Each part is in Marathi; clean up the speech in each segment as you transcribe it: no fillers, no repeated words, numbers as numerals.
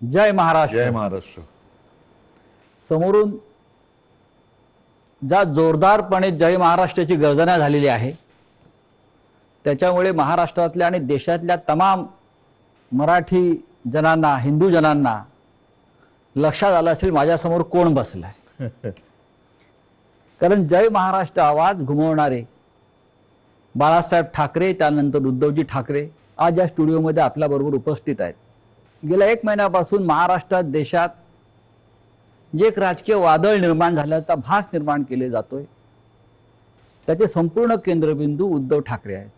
जय महाराष्ट्र. जय महाराष्ट्र. समोरून ज्या जोरदारपणे जय महाराष्ट्राची गर्जना झालेली आहे त्याच्यामुळे महाराष्ट्रातल्या आणि देशातल्या तमाम मराठी जनांना, हिंदू जनांना लक्षात आलं असेल माझ्यासमोर कोण बसलाय. कारण जय महाराष्ट्र आवाज घुमवणारे बाळासाहेब ठाकरे, त्यानंतर उद्धवजी ठाकरे आज या स्टुडिओमध्ये आपल्याबरोबर उपस्थित आहेत. गेल्या 1 महिन्यापासून महाराष्ट्रात, देशात जे एक राजकीय वादळ निर्माण झाल्याचा भास निर्माण केले जातोय त्याचे संपूर्ण केंद्रबिंदू उद्धव ठाकरे आहेत.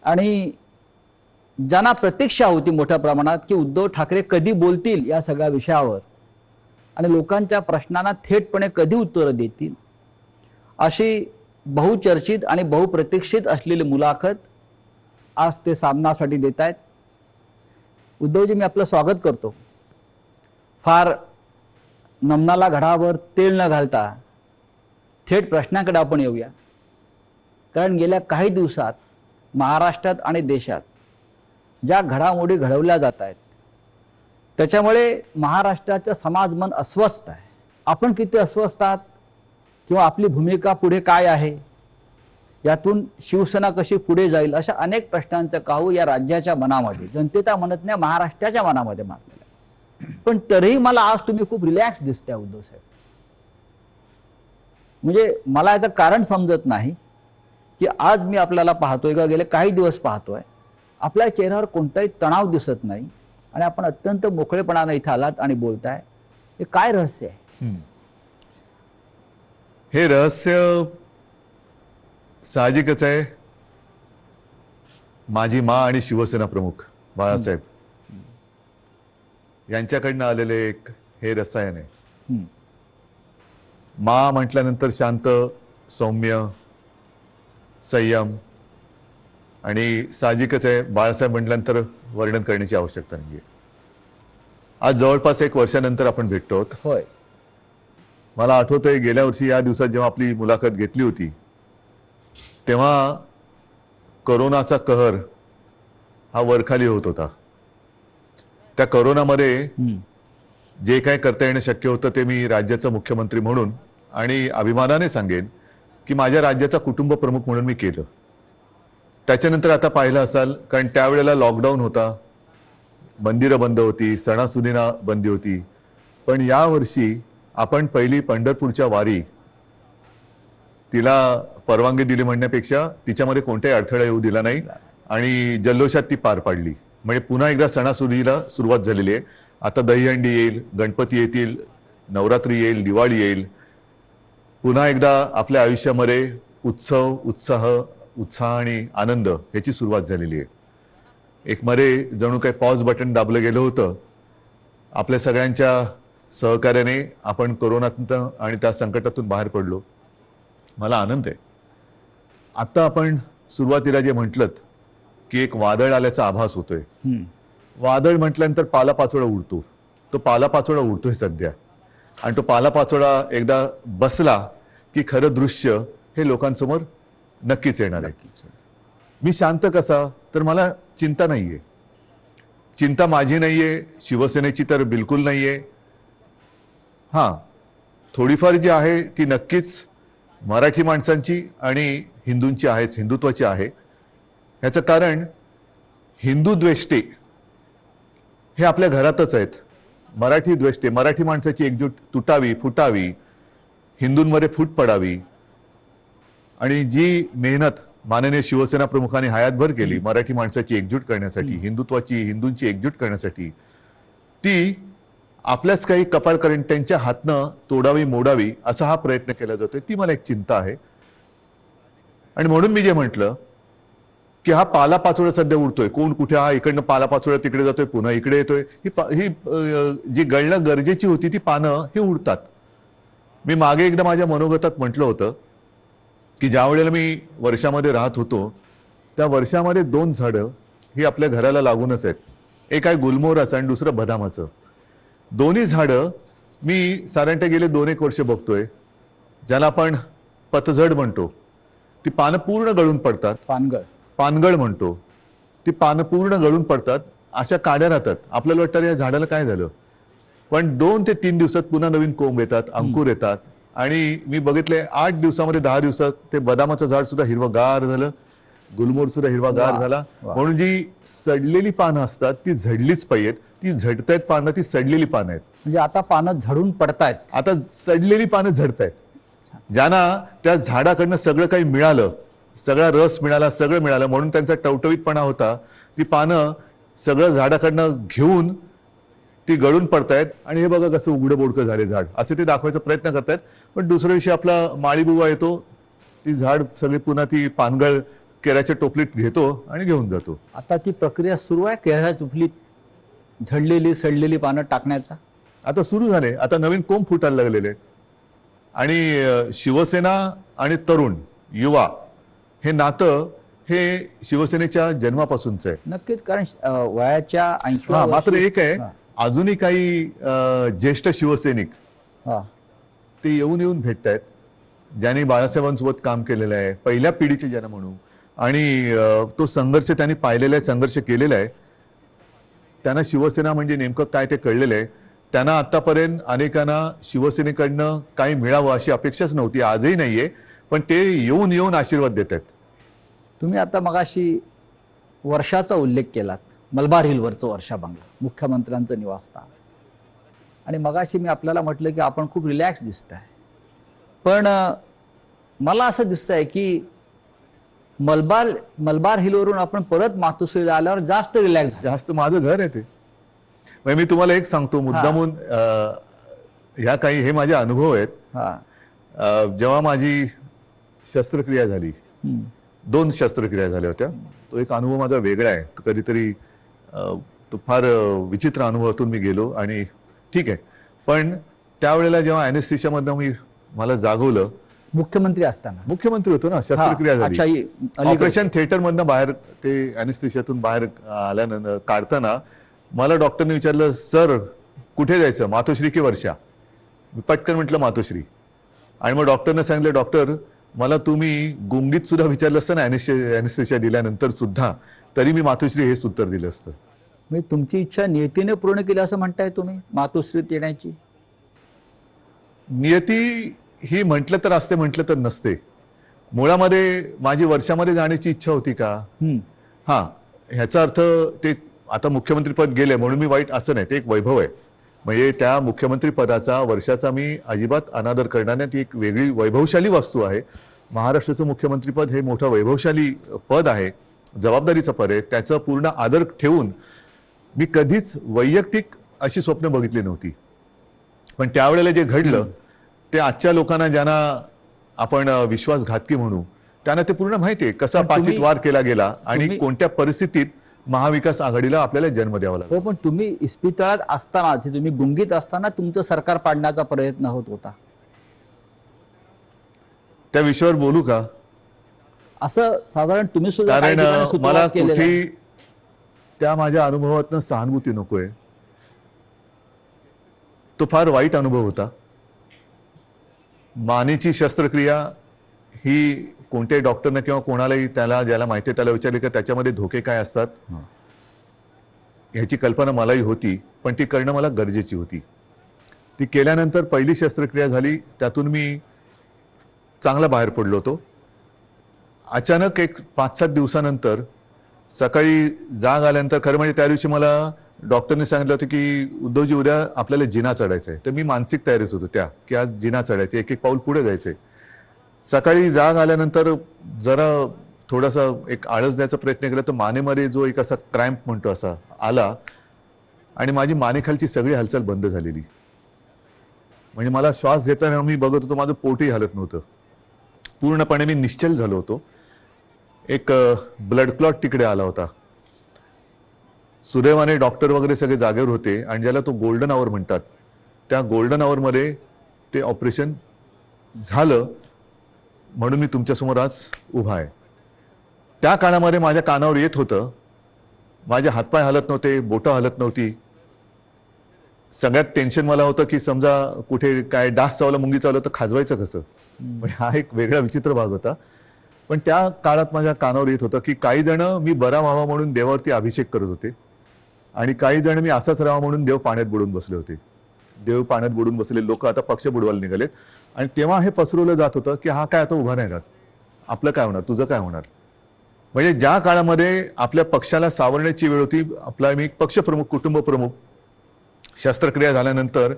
आणि ज्यांना प्रतीक्षा होती मोठ्या प्रमाणात की उद्धव ठाकरे कधी बोलतील या सगळ्या विषयावर आणि लोकांच्या प्रश्नांना थेटपणे कधी उत्तरं देतील, अशी बहुचर्चित आणि बहुप्रतीक्षित असलेली मुलाखत आज ते सामनासाठी देत आहेत. उद्धवजी, मी आपलं स्वागत करतो. फार नमनाला घडावर तेल न घालता थेट प्रश्नाकडे आपण येऊया. कारण गेल्या काही दिवसात महाराष्ट्रात आणि देशात ज्या घडामोडी घडवल्या जात आहेत त्याच्यामुळे महाराष्ट्राचं समाजमन अस्वस्थ आहे. आपण किती अस्वस्थ आहात किंवा आपली भूमिका पुढे काय आहे, यातून शिवसेना कशी पुढे जाईल, अशा अनेक प्रश्नांचं काहू या राज्याच्या मनामध्ये, जनतेच्या मनात नाही, महाराष्ट्राच्या मनामध्ये मारलेलं आहे. पण तरीही मला आज तुम्ही खूप रिलॅक्स दिसताय उद्धव साहेब. म्हणजे मला याचं कारण समजत नाही की आज मी आपल्याला पाहतोय का गेले काही दिवस पाहतोय आपल्या चेहऱ्यावर कोणताही तणाव दिसत नाही आणि आपण अत्यंत मोकळेपणाने इथे आलात आणि बोलताय. हे काय रहस्य आहे? हे रहस्य साहजिकच आहे. माझी माँ आणि शिवसेना प्रमुख बाळासाहेब यांच्याकडनं आलेले एक हे रसायन आहे. माँ म्हटल्यानंतर शांत, सौम्य, संयम, आणि साहजिकच आहे बाळासाहेब म्हटल्यानंतर वर्णन करण्याची आवश्यकता नाहीये. आज जवळपास 1 वर्षानंतर आपण भेटतो आहोत. होय. मला आठवतंय गेल्या वर्षी या दिवसात जेव्हा आपली मुलाखत घेतली होती तेव्हा कोरोनाचा कहर हा वरखाली होत होता. त्या कोरोनामध्ये जे काय करता येणं शक्य होतं ते मी राज्याचा मुख्यमंत्री म्हणून आणि अभिमानाने सांगेन की माझ्या राज्याचा कुटुंब प्रमुख म्हणून मी केलं. त्याच्यानंतर आता पाहिलं असाल, कारण त्यावेळेला लॉकडाऊन होता, मंदिरं बंद होती, सणासुदींना बंदी होती. पण यावर्षी आपण पहिली पंढरपूरच्या वारी तिला परवानगी दिली म्हणण्यापेक्षा तिच्यामध्ये कोणताही अडथळा येऊ दिला नाही आणि जल्लोषात ती पार पाडली. म्हणजे पुन्हा एकदा सणासुदीला सुरुवात झालेली आहे. आता दहीहंडी येईल, गणपती येतील, नवरात्री येईल, दिवाळी येईल. पुन्हा एकदा आपल्या आयुष्यामध्ये उत्सव, उत्साह आणि आनंद याची सुरुवात झालेली आहे. एक मध्ये जणू काही पॉज बटन दाबलं गेलं होतं. आपल्या सगळ्यांच्या सहकार्याने आपण कोरोनातून आणि त्या संकटातून बाहेर पडलो. मला आनंद आहे. आता आपण सुरुवातीला जे म्हटलं की एक वादळ आल्याचा आभास होतोय. वादळ म्हटल्यानंतर पालापाचोळा उडतो. तो पालापाचोळा उडतोय सध्या, आणि तो पालापाचोळा एकदा बसला की खरं दृश्य हे लोकांसमोर नक्कीच येणार आहे. मी शांत कसा, तर मला चिंता नाहीये. चिंता माझी नाहीये, शिवसेनेची तर बिलकुल नाहीये. हां, थोडीफार जी आहे ती नक्कीच मराठी माणसांची आणि हिंदूंची आहेच, हिंदुत्वाची आहे. याचं कारण हिंदू द्वेष्टे हे आपल्या घरातच आहेत. मराठी द्वेष्टे, मराठी माणसाची एकजूट तुटावी, फुटावी, हिंदूंमध्ये फूट पडावी, आणि जी मेहनत माननीय शिवसेना प्रमुखांनी हयातभर केली मराठी माणसाची एकजूट करण्यासाठी, हिंदुत्वाची, हिंदूंची एकजूट करण्यासाठी, ती आपल्याच काही कपाळकरंट्यांच्या हातनं तोडावी, मोडावी असा हा प्रयत्न केला जातोय. ती मला एक चिंता आहे. आणि म्हणून मी जे म्हटलं की हा पालापाचोळा सध्या उडतोय, कोण कुठे, हा इकडनं पालापाचोळा तिकडे जातोय, पुन्हा इकडे येतोय. ही जी गळणं गरजेची होती ती पानं ही उडतात. मी मागे एकदा माझ्या मनोगतात म्हटलं होतं की ज्या वेळेला मी वर्षामध्ये राहत होतो त्या वर्षामध्ये 2 झाडं ही आपल्या घराला लागूनच आहेत. एक आहे गुलमोहराचं आणि दुसरं बदामाचं. दोन्ही झाडं मी साधारणतः गेले 2-1 वर्ष बघतोय. ज्याला आपण पतझड म्हणतो, ती पानं पूर्ण गळून पडतात. पानगळ म्हणतो. ती पानं पूर्ण गळून पडतात अशा काड्या राहतात. आपल्याला वाटतं अरे या झाडाला काय झालं, पण 2 ते 3 दिवसात पुन्हा नवीन कोंब येतात, अंकुर येतात. आणि मी बघितले 8 दिवसामध्ये 10 दिवसात ते बदामाचं झाड सुद्धा हिरवगार झालं, गुलमोहर सुद्धा हिरवागार वा, झाला. वा. म्हणून जी सडलेली पानं असतात ती झडलीच पाहिजेत. ती झडतायत पानं, ती सडलेली पानं आहेत. म्हणजे आता पानं झडून पडतायत. आता सडलेली पानं झडतायत. ज्यांना त्या झाडाकडनं सगळं काही मिळालं, सगळा रस मिळाला, सगळं मिळालं म्हणून त्यांचा टवटवीतपणा होता, ती पानं सगळं झाडाकडनं घेऊन ती गळून पडतायत. आणि हे बघा कसं उघडं बोडकं झाले झाड, असे ते दाखवायचा प्रयत्न करतायत. पण दुसऱ्या दिवशी आपला माळीबुवा येतो, ती झाड सगळी पुन्हा ती पानगळ केळ्याच्या टोपलीत घेतो आणि घेऊन जातो. आता ती प्रक्रिया सुरू आहे केळ्याच्या टोपलीत झडलेली सडलेली पानं टाकण्याचा. आता सुरू झाले, आता नवीन कोंब फुटायला लागलेले आहेत. आणि शिवसेना आणि तरुण युवा हे नातं हे शिवसेनेच्या जन्मापासूनच आहे. नक्कीच, कारण वयाच्या 80 मात्र एक आहे, अजूनही काही ज्येष्ठ शिवसैनिक ते येऊन भेटतायत, ज्यांनी बाळासाहेबांसोबत काम केलेलं आहे, पहिल्या पिढीचे ज्यांना म्हणू, आणि तो संघर्ष त्यांनी पाहिलेला आहे, संघर्ष केलेला आहे. त्यांना शिवसेना म्हणजे नेमकं काय ते कळलेलं आहे. त्यांना आतापर्यंत अनेकांना शिवसेनेकडनं काही मिळावं अशी अपेक्षाच नव्हती, आजही नाहीये, पण ते येऊन आशीर्वाद देत आहेत. तुम्ही आता मगाशी वर्षाचा उल्लेख केलात, मलबार हिलवरचं वर्षा बंगला, मुख्यमंत्र्यांचं निवासस्थान. आणि मगाशी मी आपल्याला म्हटलं की आपण खूप रिलॅक्स दिसताय, पण मला असं दिसतंय की मलबार हिलवरून आपण परत मातोश्रीला आल्यावर जास्त रिलॅक्स झालं. जास्त माझं घर आहे ते. म्हणजे मी तुम्हाला एक सांगतो मुद्दामून, ह्या काही हे माझे अनुभव आहेत. जेव्हा माझी शस्त्रक्रिया झाली, 2 शस्त्रक्रिया झाल्या होत्या, तो एक अनुभव माझा वेगळा आहे. कधीतरी तो फार विचित्र अनुभवातून मी गेलो आणि ठीक आहे. पण त्यावेळेला जेव्हा अॅनेस्थेशियामधनं मला जागवलं, मुख्यमंत्री असताना, मुख्यमंत्री होतो ना, शस्त्रक्रिया झाली, ऑपरेशन थिएटर मधनं बाहेर ते अॅनेस्थेशियातून बाहेर आल्यानंतर काढताना मला डॉक्टरने विचारलं, सर कुठे जायचं, मातोश्री की वर्षा? मी पटकन म्हटलं मातोश्री. आणि मग डॉक्टरने सांगितलं, डॉक्टर मला तुम्ही गुंगीत सुद्धा विचारलं असतं ना अॅनेस्थेशिया दिल्यानंतर सुद्धा, तरी मी मातोश्री हेच उत्तर दिलं असतं. म्हणजे तुमची इच्छा नियतीने पूर्ण केली असं म्हणताय तुम्ही मातोश्रीत येण्याची? नियती ही म्हटलं तर असते, म्हटलं तर नसते. मुळामध्ये माझी वर्षामध्ये जाण्याची इच्छा होती का? ह्याचा अर्थ ते आता मुख्यमंत्री पद गेले म्हणून मी वाईट असं नाही, ते एक वैभव आहे. म्हणजे त्या मुख्यमंत्री पदाचा, वर्षाचा मी अजिबात अनादर करणार नाही. ती एक वेगळी वैभवशाली वस्तू आहे. महाराष्ट्राचं मुख्यमंत्रीपद हे मोठं वैभवशाली पद आहे, जबाबदारीचं पद आहे. त्याचं पूर्ण आदर ठेवून मी कधीच वैयक्तिक अशी स्वप्न बघितली नव्हती. पण त्यावेळेला जे घडलं ते आजच्या लोकांना, ज्यांना आपण विश्वासघातकी म्हणू, त्यांना ते पूर्ण माहिती आहे कसा पाठीत वार केला गेला आणि कोणत्या परिस्थितीत महाविकास आघाडीला आपल्याला जन्म द्यावा लागला. हो, पण तुम्ही इस्पितळात असताना, तुम्ही गुंगीत असताना तुमचं सरकार पाडण्याचा प्रयत्न होत होता. त्या विषयावर बोलू का? असं साधारण तुम्ही सुद्धा कारण मला कुठेही त्या माझ्या अनुभवातनं सहानुभूती नकोय. तो फार वाईट अनुभव होता. मानेची शस्त्रक्रिया ही कोणत्याही डॉक्टरने किंवा कोणालाही, त्याला ज्याला माहिती आहे त्याला विचारले की त्याच्यामध्ये धोके काय असतात, ह्याची कल्पना मलाही होती, पण ती करणं मला गरजेची होती. ती केल्यानंतर पहिली शस्त्रक्रिया झाली, त्यातून मी चांगला बाहेर पडलो होतो. अचानक एक 5-7 दिवसानंतर सकाळी जाग आल्यानंतर, खरं म्हणजे त्या दिवशी मला डॉक्टरने सांगितलं होतं की उद्धवजी उद्या आपल्याला जिना चढायचा आहे. तर मी मानसिक तयारीत होतो की आज जिना चढायचं, एक पाऊल पुढे जायचंय. सकाळी जाग आल्यानंतर जरा थोडासा एक आळस द्यायचा प्रयत्न केला तर मानेमध्ये जो एक असा क्रॅम्प म्हणतो असा आला आणि माझी मानेखालची सगळी हालचाल बंद झालेली. म्हणजे मला श्वास घेताना मी बघत होतो, माझं पोटही हलत नव्हतं. पूर्णपणे मी निश्चल झालो होतो. एक ब्लड क्लॉट तिकडे आला होता. सुदैवाने डॉक्टर वगैरे सगळे जागेवर होते आणि ज्याला तो गोल्डन आवर म्हणतात, त्या गोल्डन आवरमध्ये ते ऑपरेशन झालं. म्हणून मी तुमच्यासमोर आज उभा आहे. त्या काळामध्ये माझ्या कानावर येत होतं, माझे हातपाय हलत नव्हते, बोटं हलत नव्हती. सगळ्यात टेन्शन मला होतं की समजा कुठे काय डास चावला, मुंगी चावलं तर खाजवायचं कसं. म्हणजे हा एक वेगळा विचित्र भाग होता. पण त्या काळात माझ्या कानावर येत होतं की काही जण मी बरा व्हावा म्हणून देवावरती अभिषेक करत होते आणि काही जण मी असाच राहा म्हणून देव पाण्यात बुडून बसले होते. देव पाण्यात बुडून बसलेले लोक आता पक्ष बुडवायला निघालेत. आणि तेव्हा हे पसरवलं जात होतं की हा काय आता उभा नाही राहत, आपलं काय होणार, तुझं काय होणार. म्हणजे ज्या काळामध्ये आपल्या पक्षाला सावरण्याची वेळ होती, आपला मी पक्षप्रमुख, कुटुंब प्रमुख, शस्त्रक्रिया झाल्यानंतर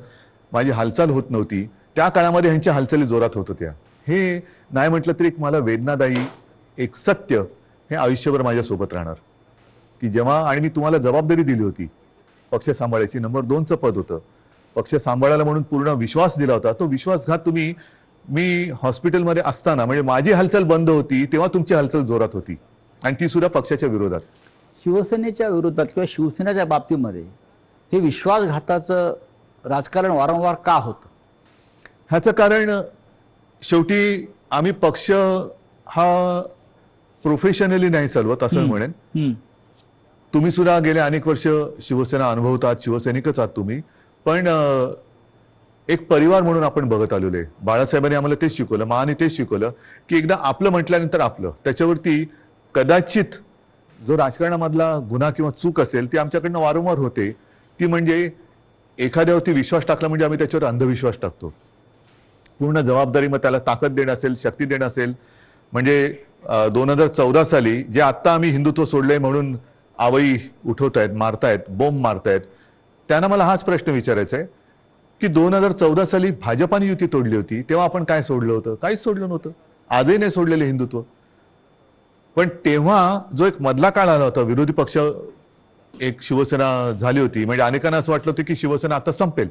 माझी हालचाल होत नव्हती, त्या काळामध्ये ह्यांच्या हालचाली जोरात होत होत्या. हे नाही म्हटलं तरी एक मला वेदनादायी एक सत्य हे आयुष्यभर माझ्यासोबत राहणार की जेव्हा, आणि मी तुम्हाला जबाबदारी दिली होती पक्ष सांभाळायची, नंबर 2चं पद होतं, पक्ष सांभाळायला म्हणून पूर्ण विश्वास दिला होता. तो विश्वासघात तुम्ही, मी हॉस्पिटलमध्ये असताना, म्हणजे माझी हालचाल बंद होती तेव्हा तुमची हालचाल जोरात होती, आणि ती सुद्धा पक्षाच्या विरोधात. शिवसेनेच्या विरोधात किंवा शिवसेनेच्या बाबतीमध्ये हे विश्वासघाताचं राजकारण वारंवार का होतं? ह्याचं कारण शेवटी आम्ही पक्ष हा प्रोफेशनली नाही चालवत असं म्हणेन. तुम्ही सुद्धा गेले अनेक वर्ष शिवसेना अनुभवतात, शिवसैनिकच आहात तुम्ही, पण एक परिवार म्हणून आपण बघत आलेलो आहे. बाळासाहेबांनी आम्हाला तेच शिकवलं, महाने तेच शिकवलं की एकदा आपलं म्हटल्यानंतर आपलं, त्याच्यावरती कदाचित जो राजकारणामधला गुन्हा किंवा चूक असेल ती आमच्याकडनं वारंवार होते, ती म्हणजे एखाद्यावरती विश्वास टाकला म्हणजे आम्ही त्याच्यावर अंधविश्वास टाकतो. पूर्ण जबाबदारी, मग त्याला ताकद देणं असेल, शक्ती देणं असेल. म्हणजे 2014 साली जे आत्ता आम्ही हिंदुत्व सोडलंय म्हणून आवई उठवतायत, मारतायत, बोंब मारतायत, त्यांना मला हाच प्रश्न विचारायचा आहे की 2014 साली भाजपाने युती तोडली होती तेव्हा आपण काय सोडलं होतं? काहीच सोडलं नव्हतं. आजही नाही सोडलेलं हिंदुत्व. पण तेव्हा जो एक मधला काळ आला होता, विरोधी पक्ष एक शिवसेना झाली होती, म्हणजे अनेकांना असं वाटलं होतं की शिवसेना आता संपेल,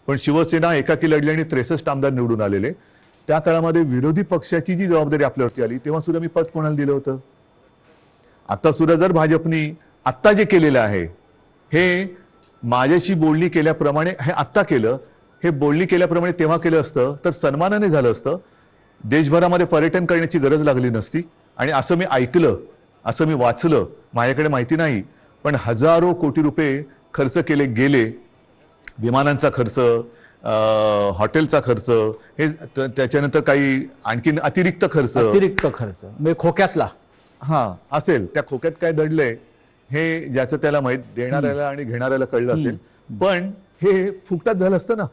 पण शिवसेना एकाकी लढली आणि 63 आमदार निवडून आलेले. त्या काळामध्ये विरोधी पक्षाची जी जबाबदारी आपल्यावरती आली तेव्हा सुद्धा मी पद कोणाला दिलं होतं? आता सुद्धा जर भाजपनी आत्ता जे केलेलं आहे हे माझ्याशी बोलणी केल्याप्रमाणे हे आत्ता केलं, हे बोलणी केल्याप्रमाणे तेव्हा केलं असतं तर सन्मानाने झालं असतं. देशभरामध्ये पर्यटन करण्याची गरज लागली नसती. आणि असं मी ऐकलं, असं मी वाचलं, माझ्याकडे माहिती नाही, पण हजारो कोटी रुपये खर्च केले गेले, विमानांचा खर्च, हॉटेलचा खर्च, हे त्याच्यानंतर काही आणखीन अतिरिक्त खर्च म्हणजे खोक्यातला असेल. त्या खोक्यात काय दडलंय हे ज्याचं त्याला माहित, देणाऱ्याला आणि घेणाऱ्याला कळलं असेल. पण हे फुकटात झालं असतं ना,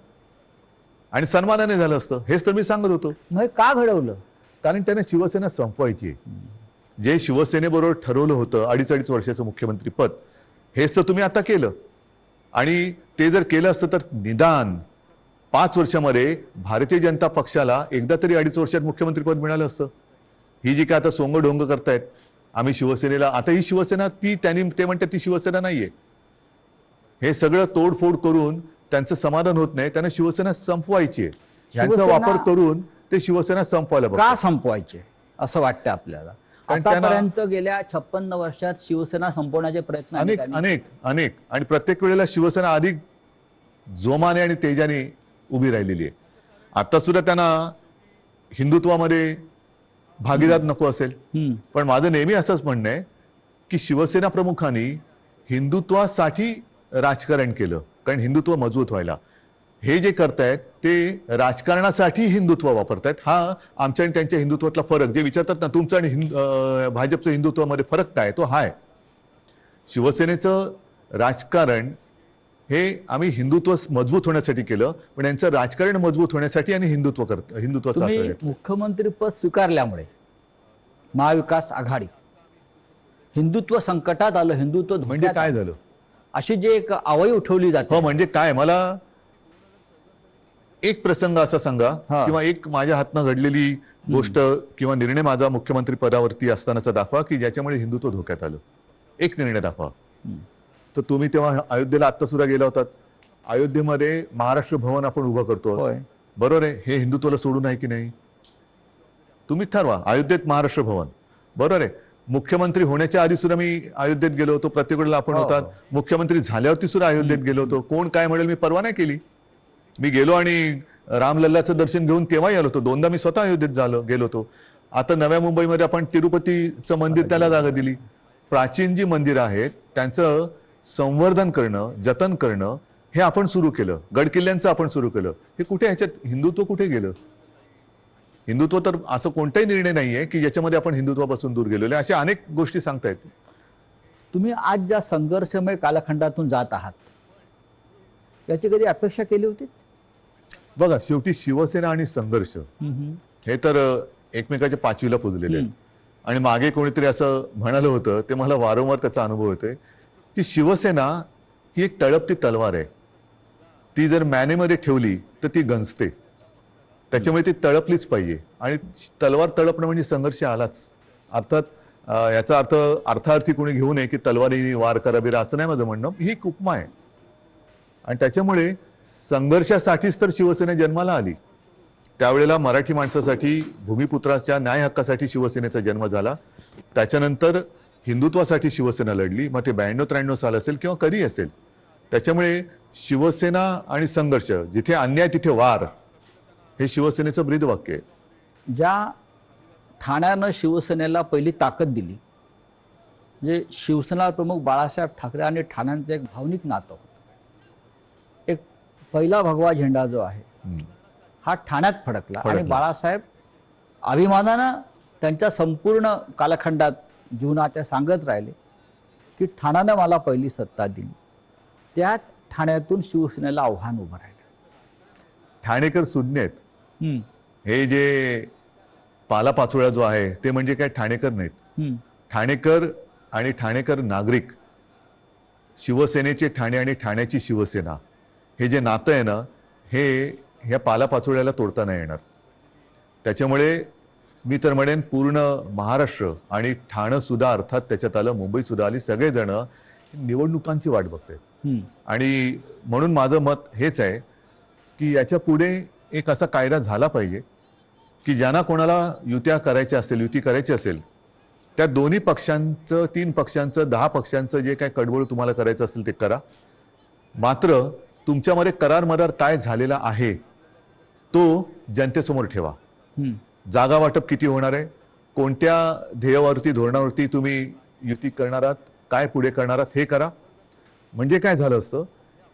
आणि सन्मानाने झालं असतं. हेच तर मी सांगत होतो. मग का घडवलं? कारण त्याने शिवसेना संपवायची. जे शिवसेनेबरोबर ठरवलं होतं 2.5 वर्षाचं मुख्यमंत्री पद, हेच तर तुम्ही आता केलं. आणि ते जर केलं असतं तर निदान 5 वर्षामध्ये भारतीय जनता पक्षाला एकदा तरी 2.5 वर्षात मुख्यमंत्रीपद मिळालं असतं. ही जी काय आता सोंग ढोंग करतायत आम्ही शिवसेनेला, आता ही शिवसेना ते म्हणतात ती शिवसेना नाहीये. हे सगळं तोडफोड करून त्यांचं समाधान होत नाही, त्यांना शिवसेना संपवायची आहे. ह्यांचा वापर करून ते शिवसेना संपवायला बघतात. का संपवायचे असं वाटतं आपल्याला? आतापर्यंत गेल्या 56 वर्षात शिवसेना संपवण्याचे प्रयत्न अनेक अनेक अनेक आणि प्रत्येक वेळेला शिवसेना अधिक जोमाने आणि तेजाने उभी राहिलेली आहे. आता सुद्धा त्यांना हिंदुत्वामध्ये भागीदार नको असेल, पण माझं नेहमी असंच म्हणणं आहे की शिवसेना प्रमुखांनी हिंदुत्वासाठी राजकारण केलं, कारण हिंदुत्व मजबूत व्हायला. हे जे करतायत ते राजकारणासाठी हिंदुत्व वापरतायत. हा आमच्या आणि त्यांच्या हिंदुत्वातला फरक, जे विचारतात ना तुमचं आणि भाजपचं हिंदुत्वामध्ये फरक काय, तो हा आहे. शिवसेनेचं राजकारण हे आम्ही हिंदुत्व मजबूत होण्यासाठी केलं, पण यांचं राजकारण मजबूत होण्यासाठी आणि हिंदुत्वाचा आश्रय घेतला. मुख्यमंत्री पद स्वीकारल्यामुळे महाविकास आघाडी हिंदुत्व संकटात आलं, हिंदुत्व म्हणजे काय झालं अशी जे एक आवई उठवली जाते. हो, म्हणजे काय, मला एक प्रसंग असा सांगा किंवा एक माझ्या हातनं घडलेली गोष्ट किंवा निर्णय माझा मुख्यमंत्री पदावरती असतानाचा दाखवा की ज्याच्यामुळे हिंदुत्व धोक्यात आलं. एक निर्णय दाखवा. तर तुम्ही तेव्हा अयोध्येला आत्ता सुद्धा गेला होतात. अयोध्येमध्ये महाराष्ट्र भवन आपण उभं करतो, बरोबर आहे. हे हिंदुत्वाला सोडून आहे की नाही? तुम्ही ठरवा. अयोध्येत महाराष्ट्र भवन, बरोबर आहे. मुख्यमंत्री होण्याच्या आधी सुद्धा मी अयोध्येत गेलो होतो, प्रत्येक वेळेला आपण होतात. मुख्यमंत्री झाल्यावरती सुद्धा अयोध्येत गेलो होतो. कोण काय म्हणेल मी परवा नाही केली. मी गेलो आणि रामलल्लाचं दर्शन घेऊन तेव्हाही आलो होतो. 2दा मी स्वतः अयोध्येत गेलो होतो. आता नव्या मुंबईमध्ये आपण तिरुपतीचं मंदिर त्याला जागा दिली. प्राचीन जी मंदिरं आहेत त्यांचं संवर्धन करणं, जतन करणं हे आपण सुरू केलं. गडकिल्ल्यांचं आपण सुरू केलं. हे कुठे, ह्याच्यात हिंदुत्व कुठे गेलं? हिंदुत्व तर असं कोणताही निर्णय नाहीये की ज्याच्यामध्ये आपण हिंदुत्वापासून दूर गेलेलो आहे. अशा अनेक गोष्टी सांगतायत. तुम्ही आज ज्या संघर्षमय कालखंडातून जात आहात याची कधी अपेक्षा केली होती? बघा, शेवटी शिवसेना आणि संघर्ष हे तर एकमेकाच्या पाचवीला पुजलेले आहेत. आणि मागे कोणीतरी असं म्हणालं होतं, ते मला वारंवार त्याचा अनुभव येतोय, की शिवसेना ही एक तळपती तलवार आहे. ती जर मॅनेमध्ये ठेवली तर ती गंजते. त्याच्यामुळे ती तळपलीच पाहिजे. आणि तलवार तळपणं म्हणजे संघर्ष आलाच. अर्थात याचा अर्थ अर्थार्थी कोणी घेऊ नये की तलवारीने वार करा बिरा, असं नाही माझं म्हणणं. ही एक उपमा आहे. आणि त्याच्यामुळे संघर्षासाठीच तर शिवसेना जन्माला आली. त्यावेळेला मराठी माणसासाठी, भूमिपुत्राच्या न्याय हक्कासाठी शिवसेनेचा जन्म झाला. त्याच्यानंतर हिंदुत्वासाठी शिवसेना लढली. मग ते 92-93 साल असेल किंवा कधी असेल. त्याच्यामुळे शिवसेना आणि संघर्ष, जिथे अन्याय तिथे वार, हे शिवसेनेचं ब्रीदवाक्य आहे. ज्या ठाण्यानं शिवसेनेला पहिली ताकद दिली, म्हणजे शिवसेना प्रमुख बाळासाहेब ठाकरे आणि ठाण्यांचं एक भावनिक नातं होतं. एक पहिला भगवा झेंडा जो आहे हा ठाण्यात फडकला आणि बाळासाहेब अभिमानानं त्यांच्या संपूर्ण कालखंडात जीवनाच्या सांगत राहिले की ठाण्यानं मला पहिली सत्ता दिली. त्याच ठाण्यातून शिवसेनेला आव्हान उभं राहिलं. ठाणेकर सुज्ञ आहेत. हे जे पालापाचोळा जो आहे ते म्हणजे काय ठाणेकर नाहीत. ठाणेकर आणि ठाणेकर नागरिक, शिवसेनेचे ठाणे आणि ठाण्याची शिवसेना, हे जे नातं आहे ना, हे ह्या पालापाचोळ्याला तोडता नाही येणार. त्याच्यामुळे मी तर म्हणेन पूर्ण महाराष्ट्र आणि ठाणं सुद्धा अर्थात त्याच्यात आलं, मुंबई सुद्धा आली, सगळेजण निवडणुकांची वाट बघतायत. आणि म्हणून माझं मत हेच आहे की याच्या पुढे एक असा कायदा झाला पाहिजे की ज्यांना कोणाला युती करायची असेल त्या दोन्ही पक्षांचं, 3 पक्षांचं, 10 पक्षांचं जे काय कडबोळ तुम्हाला करायचं असेल ते करा. मात्र तुमच्यामध्ये करार मदार काय झालेला आहे तो जनतेसमोर ठेवा. जागा वाटप किती होणार आहे, कोणत्या ध्येयावरती, धोरणावरती तुम्ही युती करणार आहात, काय पुढे करणार आहात, हे करा. म्हणजे काय झालं असतं,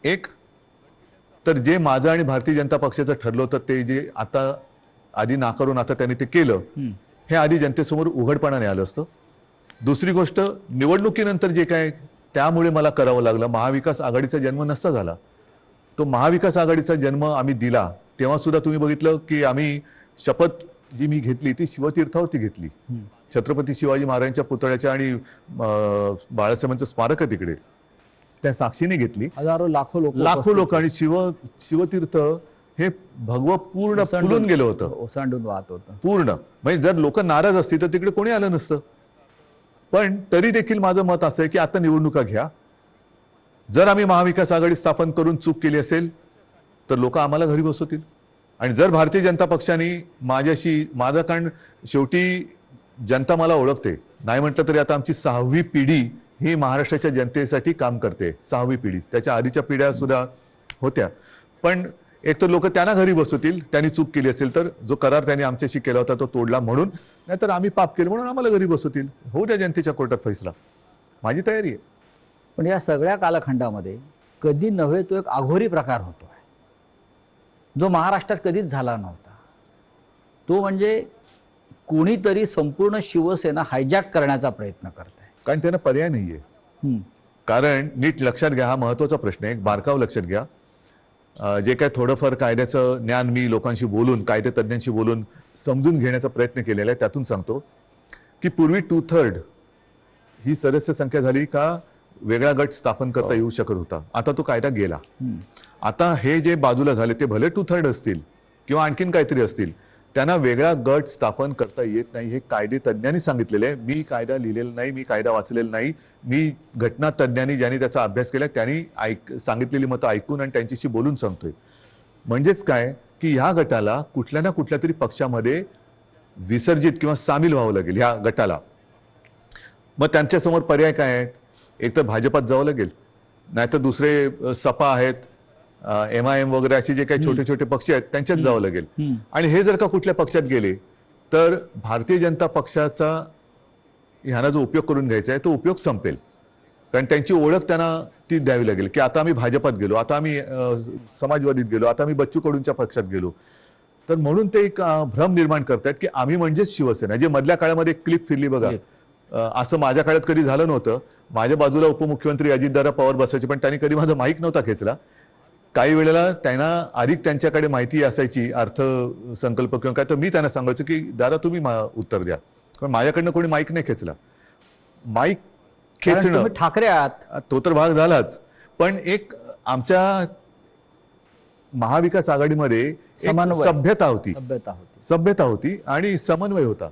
एक तर जे माझं आणि भारतीय जनता पक्षाचं ठरलं होतं ते जे आता आधी नाकारून आता त्यांनी ते केलं, हे आधी जनतेसमोर उघडपणाने आलं असतं. दुसरी गोष्ट, निवडणुकीनंतर जे काय त्यामुळे मला करावं लागलं, महाविकास आघाडीचा जन्म नसता झाला. तो महाविकास आघाडीचा जन्म आम्ही दिला तेव्हा सुद्धा तुम्ही बघितलं की आम्ही शपथ जी मी घेतली ती शिवतीर्थावरती घेतली. छत्रपती शिवाजी महाराजांच्या पुतळ्याच्या आणि बाळासाहेबांचं स्मारक आहे तिकडे, त्या साक्षीने घेतली. हजारो लाखो लोक आणि शिवतीर्थ हे भगवं पूर्ण फुलून गेलं होतं, ओसांडून वाहत होतं पूर्ण. म्हणजे जर लोक नाराज असतील तर तिकडे कोणी आलं नसतं. पण तरी देखील माझं मत असं आहे की आता निवडणुका घ्या. जर आम्ही महाविकास आघाडी स्थापन करून चूक केली असेल तर लोक आम्हाला घरी बसवतील. आणि जर भारतीय जनता पक्षाने माझं, कारण शेवटी जनता मला ओळखते, नाही म्हटलं तरी आता आमची 6वी पिढी ही महाराष्ट्राच्या जनतेसाठी काम करते. 6वी पिढी, त्याच्या आधीच्या पिढ्या सुद्धा होत्या. पण एक तर लोक त्यांना घरी बसवतील त्यांनी चूक केली असेल तर, जो करार त्यांनी आमच्याशी केला होता तो तोडला म्हणून, नाहीतर आम्ही पाप केलं म्हणून आम्हाला घरी बसवतील. होऊ द्या जनतेच्या कोर्टात फैसला, माझी तयारी आहे. पण या सगळ्या कालखंडामध्ये कधी नव्हे तो एक आघोरी प्रकार होतो आहे जो महाराष्ट्रात कधीच झाला नव्हता. तो म्हणजे कोणीतरी संपूर्ण शिवसेना हायजॅक करण्याचा प्रयत्न करत आहे. कारण त्यांना पर्याय नाहीये. कारण नीट लक्षात घ्या, हा महत्वाचा प्रश्न आहे, एक बारकाव लक्षात घ्या. जे काय थोडंफार कायद्याचं ज्ञान मी लोकांशी बोलून, कायदे तज्ञांशी बोलून समजून घेण्याचा प्रयत्न केलेला आहे, त्यातून सांगतो की पूर्वी 2/3 ही सदस्य संख्या झाली का वेगळा गट स्थापन करता येऊ शकत होता. आता तो कायदा गेला. आता हे जे बाजूला झाले ते भले 2/3 असतील किंवा आणखीन काहीतरी असतील, त्यांना वेगळा गट स्थापन करता येत नाही. हे कायदे तज्ञांनी सांगितलेले आहे. मी कायदा लिहिलेला नाही, मी कायदा वाचलेला नाही. मी घटना तज्ञांनी, ज्यांनी त्याचा अभ्यास केला त्यांनी सांगितलेली मतं ऐकून आणि त्यांच्याशी बोलून सांगतोय. म्हणजेच काय की ह्या गटाला कुठल्या ना कुठल्या तरी पक्षामध्ये विसर्जित किंवा सामील व्हावं लागेल ह्या गटाला. मग त्यांच्यासमोर पर्याय काय आहेत, एक तर भाजपात जावं लागेल, नाहीतर दुसरे सपा आहेत, MIM वगैरे असे जे काही छोटे छोटे पक्ष आहेत त्यांच्यात जावं लागेल. आणि हे जर का कुठल्या पक्षात गेले तर भारतीय जनता पक्षाचा ह्याना जो उपयोग करून घ्यायचा आहे तो उपयोग संपेल. कारण त्यांची ओळख त्यांना ती द्यावी लागेल की आता आम्ही भाजपात गेलो, आता आम्ही समाजवादीत गेलो, आता आम्ही बच्चू कडूंच्या पक्षात गेलो. तर म्हणून ते एक भ्रम निर्माण करतायत की आम्ही म्हणजेच शिवसेना. जे मधल्या काळामध्ये क्लिप फिरली बघा, असं माझ्या काळात कधी झालं नव्हतं. माझ्या बाजूला उपमुख्यमंत्री अजितदादा पवार बसायचे, पण त्यांनी कधी माझा माईक नव्हता खेचला. काही वेळेला त्यांना अधिक त्यांच्याकडे माहिती असायची, अर्थसंकल्प किंवा काय, तर मी त्यांना सांगायचो की दादा तुम्ही उत्तर द्या, पण माझ्याकडनं कोणी माईक नाही खेचला. माईक कारण खेचणं तुम्ही ठाकरे आहात. तो तर भाग झालाच, पण एक आमच्या महाविकास आघाडीमध्ये एक समन्वय. सभ्यता होती, सभ्यता होती. आणि समन्वय होता.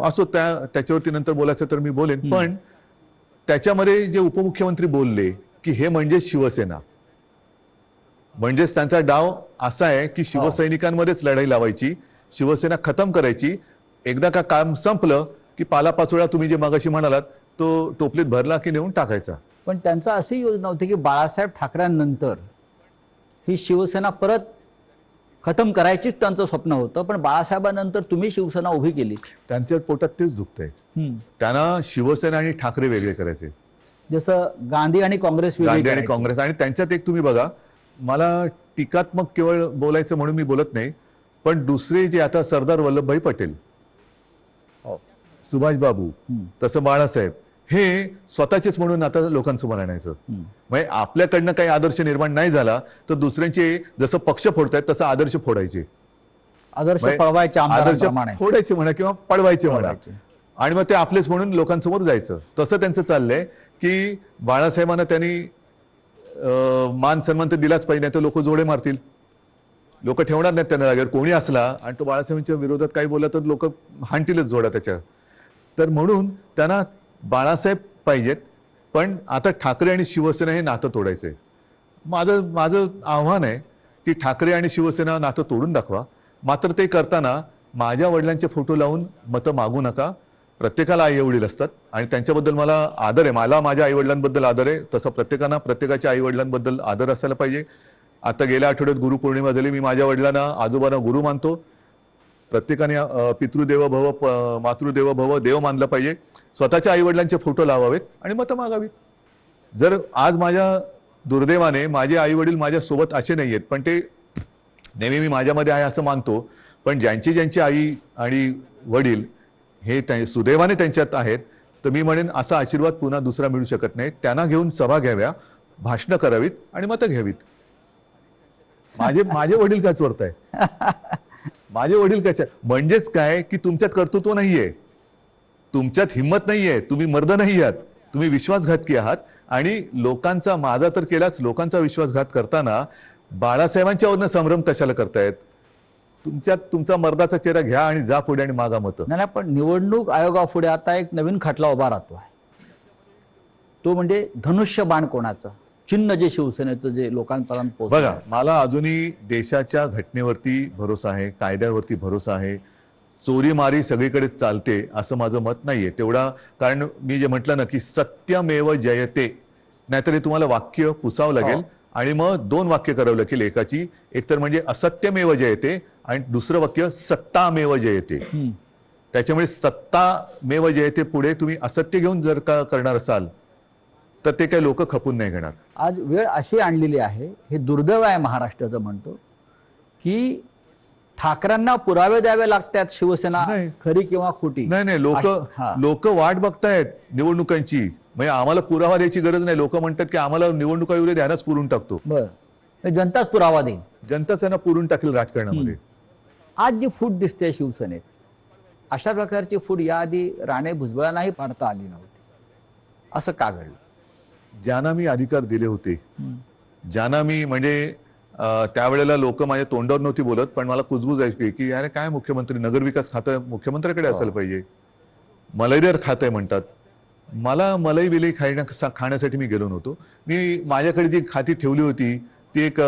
असो, त्याच्यावरती नंतर बोलायचं तर मी बोलेन. पण त्याच्यामध्ये जे उपमुख्यमंत्री बोलले की हे म्हणजे शिवसेना, म्हणजेच त्यांचा डाव असा आहे की शिवसैनिकांमध्येच लढाई लावायची, शिवसेना खतम करायची. एकदा का काम संपलं की पालापाचोळा तुम्ही जे मगाशी म्हणालात तो टोपलीत भरला की नेऊन टाकायचा. पण त्यांचा अशी योजना होती की बाळासाहेब ठाकरेंनंतर ही शिवसेना परत खतम करायचीच त्यांचं स्वप्न होतं, पण बाळासाहेबांनंतर तुम्ही शिवसेना उभी केली. त्यांच्या पोटात तेच दुखतंय. त्यांना शिवसेना आणि ठाकरे वेगळे करायचे, जसं गांधी आणि काँग्रेस वेगळी गांधी आणि करायची. काँग्रेस. आणि त्यांच्यात एक तुम्ही बघा, मला टीकात्मक केवळ बोलायचं म्हणून मी बोलत नाही, पण दुसरे जे आता सरदार वल्लभभाई पटेल, सुभाष बाबू, तसं बाळासाहेब, हे स्वतःचेच म्हणून आता लोकांसमोर आणायचं. म्हणजे आपल्याकडनं काही आदर्श निर्माण नाही झाला तर दुसऱ्यांचे जसं पक्ष फोडतायत तसं आदर्श फोडायचे, आदर्श म्हणजे पळवायचे, आदर्श आमदारांप्रमाणे. फोडायचे म्हणा किंवा पळवायचे म्हणा, पळवायचे. आणि मग ते आपलेच म्हणून लोकांसमोर जायचं. तसं त्यांचं चाललंय की बाळासाहेबांना त्यांनी मान सन्मान तर दिलाच पाहिजे, नाही तर लोक जोडे मारतील, लोक ठेवणार नाहीत त्यांना जागेवर. कोणी असला आणि तो बाळासाहेबांच्या विरोधात काही बोलला तर लोक हाणतीलच जोडा त्याच्या. तर म्हणून त्यांना बाळासाहेब पाहिजेत, पण आता ठाकरे आणि शिवसेना हे नातं तोडायचंय. माझं आव्हान आहे की ठाकरे आणि शिवसेना नातं तोडून दाखवा. मात्र ते करताना माझ्या वडिलांचे फोटो लावून मतं मागू नका. प्रत्येकाला आई वडील असतात आणि त्यांच्याबद्दल मला आदर आहे. मला माझ्या आई वडिलांबद्दल आदर आहे, तसं प्रत्येकांना प्रत्येकाच्या आई वडिलांबद्दल आदर असायला पाहिजे. आता गेल्या आठवड्यात गुरुपौर्णिमा झाली. मी माझ्या वडिलांना, आजोबांना गुरु मानतो. प्रत्येकाने पितृदेव भव मातृदेव भव देव मानलं पाहिजे. स्वतःच्या आई वडिलांचे फोटो लावावेत आणि मतं मागावीत. जर आज माझ्या दुर्दैवाने माझे आई वडील माझ्या सोबत असे नाही आहेत, पण ते नेहमी मी माझ्यामध्ये आहे असं मानतो, पण ज्यांची आई आणि वडील हे सुदैवाने त्यांच्यात आहेत, तर मी म्हणेन असा आशीर्वाद पुन्हा दुसरा मिळू शकत नाही. त्यांना घेऊन सभा घ्याव्या, भाषणं करावीत आणि मतं घ्यावीत. माझे वडील काय चोरताय? माझे वडील काय? म्हणजेच काय की तुमच्यात कर्तृत्व नाहीये, तुमच्यात हिंमत नाहीये, तुम्ही मर्द नाही आहात, तुम्ही विश्वासघातकी आहात. आणि लोकांचा, माझा तर केलाच, लोकांचा विश्वासघात करताना बाळासाहेबांच्यावरनं संभ्रम कशाला करतायत? तुमच्यात तुमचा मर्दाचा चेहरा घ्या आणि जा पुढे आणि मागा मतं. नाही, पण निवडणूक आयोगापुढे आता एक नवीन खटला उभा राहतो आहे. तो म्हणजे धनुष्यबाण कोणाचं चिन्ह, जे शिवसेनेचं जे लोकांपर्यंत पोहोचलं. बघा, मला अजूनही देशाच्या घटनेवरती भरोसा आहे, कायद्यावरती भरोसा आहे. चोरीमारी सगळीकडे चालते असं माझं मत नाहीये तेवढा. कारण मी जे म्हटलं ना की सत्यमेव जयते, नाहीतर तुम्हाला वाक्य पुसावं लागेल आणि मग दोन वाक्य करावं लागेल एकाची. एक तर म्हणजे असत्यमेव जयते आणि दुसरं वाक्य सत्तामेव जयते. त्याच्यामुळे सत्तामेव जयते पुढे तुम्ही असत्य घेऊन जर का करणार असाल तर ते काही लोक खपून नाही घेणार. आज वेळ अशी आणलेली आहे, हे दुर्दैव आहे महाराष्ट्राचं म्हणतो, की ठाकरेंना पुरावे द्यावे लागतात शिवसेना खरी किंवा खोटी. नाही, लोक वाट बघतायत निवडणुकांची. म्हणजे आम्हाला पुरावा द्यायची गरज नाही. लोक म्हणतात की आम्हाला निवडणुका येऊ दे, ध्यानच पुरून टाकतो. बरं, जनताच पुरावा देईल. जनताच त्यांना पुरून टाकेल राजकारणामध्ये. आज जी फूट दिसते शिवसेनेत, अशा प्रकारची फूट याआधी राणे भुजबळांनाही पाडता आली नव्हती. असं का घडलं? ज्यांना मी अधिकार दिले होते, ज्यांना मी म्हणजे त्यावेळेला लोक माझ्या तोंडावर नव्हती बोलत, पण मला कुजबूज आहे की अरे काय मुख्यमंत्री, नगरविकास खातं मुख्यमंत्र्याकडे असायला पाहिजे, मलईदार खातं म्हणतात. मला मलाई विलई खाण्यासाठी मी गेलो नव्हतो. मी माझ्याकडे जी खाती ठेवली होती ती एक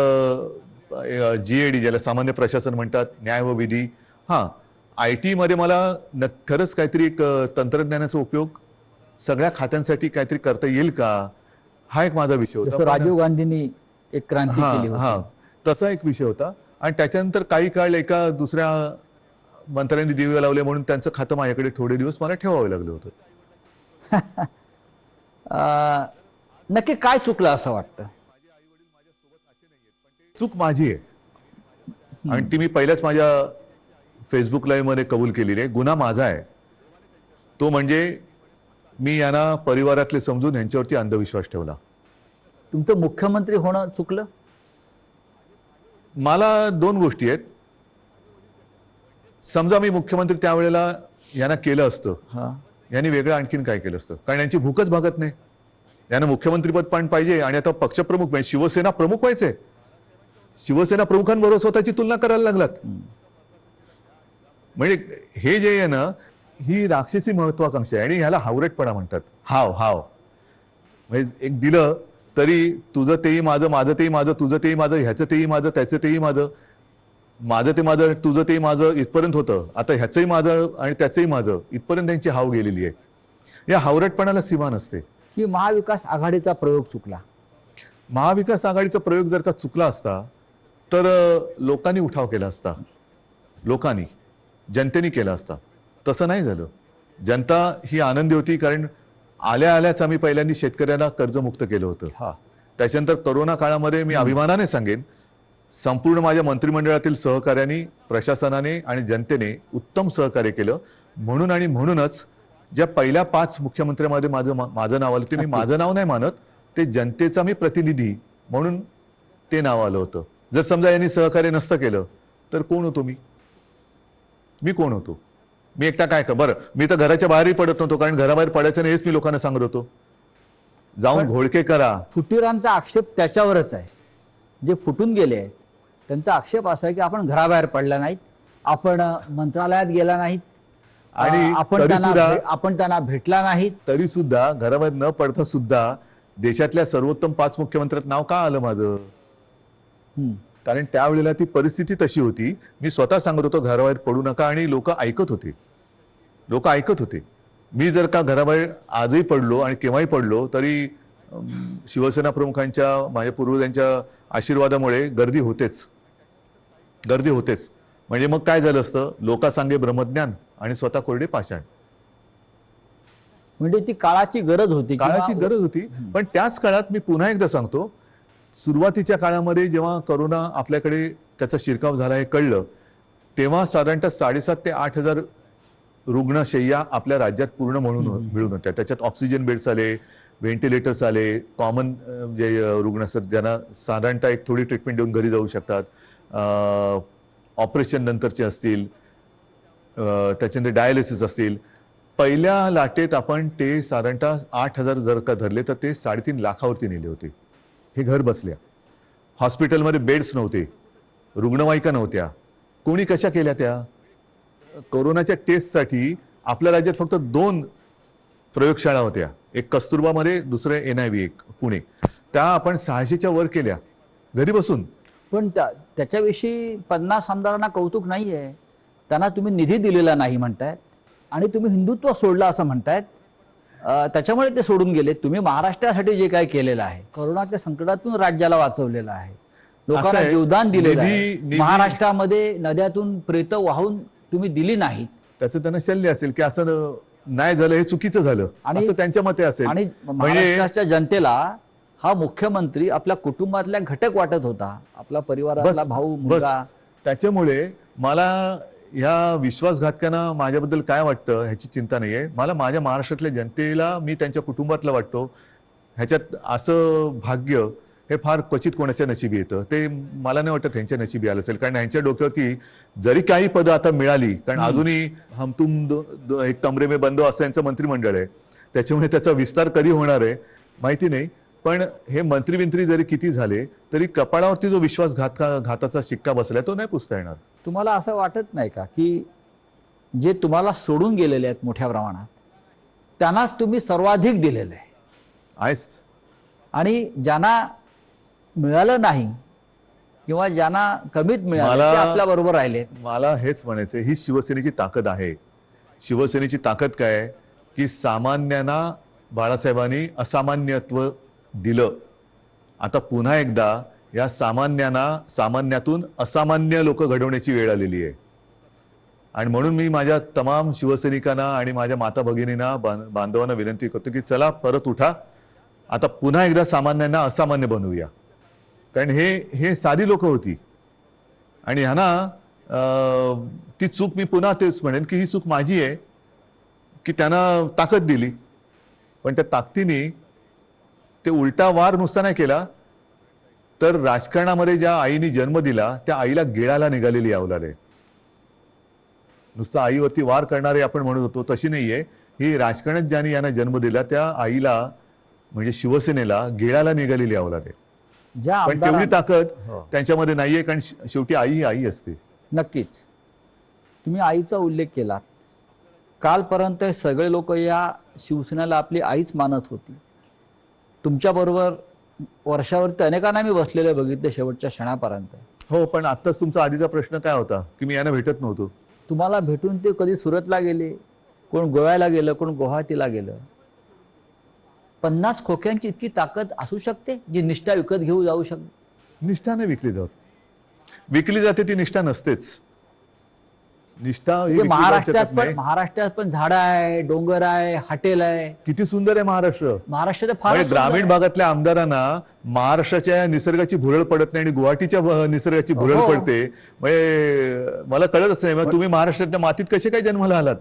GAD, ज्याला सामान्य प्रशासन म्हणतात, न्याय व विधी. IT मध्ये मला खरंच काहीतरी एक तंत्रज्ञानाचा उपयोग सगळ्या खात्यांसाठी काहीतरी करता येईल का, हा एक माझा विषय होता. राजीव गांधींनी एक क्रांती केली होती, तसा एक विषय होता. आणि त्याच्यानंतर काही काळ एका दुसऱ्या मंत्र्यांनी दिवे लावले म्हणून त्यांचं खातं माझ्याकडे थोडे दिवस मला ठेवावं लागलं होतं. नक्की काय चुकलं असं वाटतं? चूक माझी आहे आणि ती मी पहिल्याच माझ्या फेसबुक लाईव्ह मध्ये कबूल केलेली आहे. गुन्हा माझा आहे, तो म्हणजे मी यांना परिवारातले समजून यांच्यावरती अंधविश्वास ठेवला. तुमचं मुख्यमंत्री होणं चुकलं? मला दोन गोष्टी आहेत. समजा मी मुख्यमंत्री त्यावेळेला यांना केलं असतं, हा, यांनी वेगळं आणखीन काय केलं असतं, कारण यांची भूकच भागत नाही. यांना मुख्यमंत्रीपद पण पाहिजे आणि आता पक्षप्रमुख म्हणजे शिवसेना प्रमुख व्हायचे. शिवसेना प्रमुखांबरोबर स्वतःची तुलना करायला लागलात. म्हणजे हे जे आहे ना, ही राक्षसी महत्वाकांक्षा आहे आणि ह्याला हावरटपणा म्हणतात. हाव हाव म्हणजे एक दिलं तरी तुझं तेही माझं, माझं तेही माझं, तुझं तेही माझं, ह्याचं तेही माझं, त्याचं तेही माझं, माझं ते माझं, तुझं तेही माझं इथपर्यंत होतं. आता ह्याचंही माझं आणि त्याचंही माझं इथपर्यंत त्यांची हाव गेलेली आहे. या हावरटपणाला सीमा नसते. की महाविकास आघाडीचा प्रयोग चुकला? महाविकास आघाडीचा प्रयोग जर का चुकला असता तर लोकांनी उठाव केला असता, लोकांनी, जनतेने केला असता. तसं नाही झालं. जनता ही आनंदी होती कारण आल्या आल्याच आम्ही पहिल्यांदा शेतकऱ्यांना कर्जमुक्त केलं होतं. हा, त्याच्यानंतर कोरोना काळामध्ये मी अभिमानाने सांगेन संपूर्ण माझ्या मंत्रिमंडळातील सहकार्यांनी, प्रशासनाने आणि जनतेने उत्तम सहकार्य केलं. म्हणून आणि म्हणूनच ज्या पहिल्या 5 मुख्यमंत्र्यांमध्ये माझं नाव आलं, ते मी माझं नाव नाही मानत, ते जनतेचा मी प्रतिनिधी म्हणून ते नाव आलं होतं. जर समजा यांनी सहकार्य नसतं केलं तर कोण होतो मी कोण होतो? मी एकटा काय कर, बरं मी तर घराच्या बाहेरही पडत नव्हतो कारण घराबाहेर पडायचं नाही हेच मी लोकांना सांगत होतो. जाऊन घोळके करा. फुटीरांचा आक्षेप त्याच्यावरच आहे. जे फुटून गेले आहेत त्यांचा आक्षेप असा आहे की आपण घराबाहेर पडला नाहीत, आपण मंत्रालयात गेला नाहीत, आणि आपण त्यांना भेटला नाहीत. तरी सुद्धा घराबाहेर न पडता सुद्धा देशातल्या सर्वोत्तम 5 मुख्यमंत्र्यात नाव का आलं माझं? कारण त्यावेळेला ती परिस्थिती तशी होती. मी स्वतः सांगत होतो घराबाहेर पडू नका आणि लोक ऐकत होते. मी जर का घराबाहेर आजही पडलो आणि केव्हाही पडलो तरी शिवसेना प्रमुखांच्या, माझ्या पूर्वजांच्या आशीर्वादामुळे गर्दी होतेच. म्हणजे मग काय झालं असतं, लोकांसांगे ब्रह्मज्ञान आणि स्वतः कोरडे पाषाण. म्हणजे ती काळाची गरज होती. पण त्याच काळात मी पुन्हा एकदा सांगतो, सुरुवातीच्या काळामध्ये जेव्हा कोरोना आपल्याकडे त्याचा शिरकाव झाला हे कळलं तेव्हा साधारणतः 7,500 ते 8,000 रुग्णशय्या आपल्या राज्यात पूर्ण मिळून होत्या. त्याच्यात ऑक्सिजन बेड्स आले, व्हेंटिलेटर्स आले, कॉमन जे रुग्ण असतात ज्यांना साधारणतः एक थोडी ट्रीटमेंट देऊन घरी जाऊ शकतात, ऑपरेशन नंतरचे असतील, त्याच्यानंतर डायलिसिस असतील. पहिल्या लाटेत आपण ते साधारणतः 8,000 जर का धरले तर ते 3.5 लाखावरती नेले होते. हे घर बसल्या. हॉस्पिटलमध्ये बेड्स नव्हते, रुग्णवाहिका नव्हत्या. कोणी कशा केल्या त्या? कोरोनाच्या टेस्टसाठी आपल्या राज्यात फक्त 2 प्रयोगशाळा होत्या. एक कस्तुरबामध्ये, दुसरे NIV एक पुणे. त्या आपण 600च्या वर केल्या घरी बसून. पण त्याच्याविषयी 50 आमदारांना कौतुक नाहीये. त्यांना तुम्ही निधी दिलेला नाही म्हणतायत आणि तुम्ही हिंदुत्व सोडलं असं म्हणतायत. त्याच्यामुळे ते सोडून गेले. तुम्ही महाराष्ट्रासाठी जे काय केलेलं आहे, कोरोनाच्या संकटातून राज्याला वाचवलेलं आहे, लोकांना जीवदान दिलेलं आहे. महाराष्ट्रामध्ये नद्यातून प्रेत वाहून तुम्ही दिली नाहीत. त्याचं त्यांना शल्य असेल की असं नाही झालं, हे चुकीचं झालं असं त्यांच्या मते असेल. आणि महाराष्ट्राच्या जनतेला हा मुख्यमंत्री आपल्या कुटुंबातल्या घटक वाटत होता, आपला परिवारातला भाऊ, मुलगा. त्याच्यामुळे मला या विश्वासघातकांना माझ्याबद्दल काय वाटतं ह्याची चिंता नाहीये. मला माझ्या महाराष्ट्रातल्या जनतेला, मी त्यांच्या कुटुंबातला वाटतो. ह्याच्यात असं भाग्य हे फार क्वचित कोणाच्या नशिबी येतं. ते मला नाही वाटत त्यांच्या नशिबी आलं असेल, कारण यांच्या डोक्यावरती जरी काही पदं आता मिळाली, कारण अजूनही हम तुम एक कमरे में बंदो असं यांचं मंत्रिमंडळ आहे, त्याच्यामुळे त्याचा विस्तार कधी होणार आहे माहिती नाही. पण हे मंत्री जरी किती झाले तरी कपाळावरती जो घाताचा शिक्का बसलाय तो नाही पुसता येणार. तुम्हाला असं वाटत नाही का की जे तुम्हाला सोडून गेलेले आहेत मोठ्या प्रमाणात त्यांनाच तुम्ही सर्वाधिक दिलेलं आहे, आणि ज्यांना मिळालं नाही किंवा ज्यांना कमीत मिळालं ते आपल्या बरोबर राहिले? मला हेच म्हणायचं, ही शिवसेनेची ताकद आहे. शिवसेनेची ताकद काय की सामान्यांना बाळासाहेबांनी असामान्यत्व दिलं. आता पुन्हा एकदा या सामान्यातून असामान्य लोक घडवण्याची वेळ आलेली आहे. आणि म्हणून मी माझ्या तमाम शिवसैनिकांना आणि माझ्या माता भगिनींना, बांधवांना विनंती करतो की चला परत उठा, आता पुन्हा एकदा सामान्यांना असामान्य बनवूया. कारण हे साधी लोक होती आणि ह्यांना ती चूक, मी पुन्हा तेच म्हणेन की ही चूक माझी आहे की त्यांना ताकद दिली. पण त्या ताकदीने ते उलटा वार नुसता नाही केला, तर राजकारणामध्ये ज्या आईने जन्म दिला त्या आईला गिळायला निघालेली अवलाद आहे. नुसतं आईवरती वार करणारे आपण म्हणत होतो तशी नाहीये ही. राजकारणात ज्यांनी यांना जन्म दिला त्या आईला म्हणजे शिवसेनेला गिळायला निघालेली अवलाद आहे. ज्या पण तेवढी ताकद हो. त्यांच्यामध्ये नाहीये, कारण शेवटी आई ही आई असते. नक्कीच. तुम्ही आईचा उल्लेख केला. कालपर्यंत हे सगळे लोक या शिवसेनेला आपली आईच मानत होती. तुमच्याबरोबर वर्षावरती अनेकांना मी बसलेले बघितले शेवटच्या क्षणापर्यंत. हो, पण आत्ताच तुमचा आधीचा प्रश्न काय होता की मी यांना भेटत नव्हतो. तुम्हाला भेटून ते कधी सुरतला गेले, कोण गोव्याला गेलं, कोण गुवाहाटीला गेलं. 50 खोक्यांची इतकी ताकद असू शकते जी निष्ठा विकत घेऊ जाऊ शकते? निष्ठा नाही विकली जात. विकली जाते ती निष्ठा नसतेच. निष्ठा ही विकली जाऊ महाराष्ट्रात शकत पण नाही. महाराष्ट्रात पण झाडं आहे, डोंगर आहे, हॉटेल आहे. किती सुंदर आहे महाराष्ट्र. महाराष्ट्रात फार म्हणजे ग्रामीण भागातल्या आमदारांना महाराष्ट्राच्या निसर्गाची भुरळ पडत नाही आणि गुवाहाटीच्या निसर्गाची भुरळ हो. पडते. म्हणजे मला कळतच नाही मग तुम्ही महाराष्ट्राच्या मातीत कसे काय जन्माला आलात.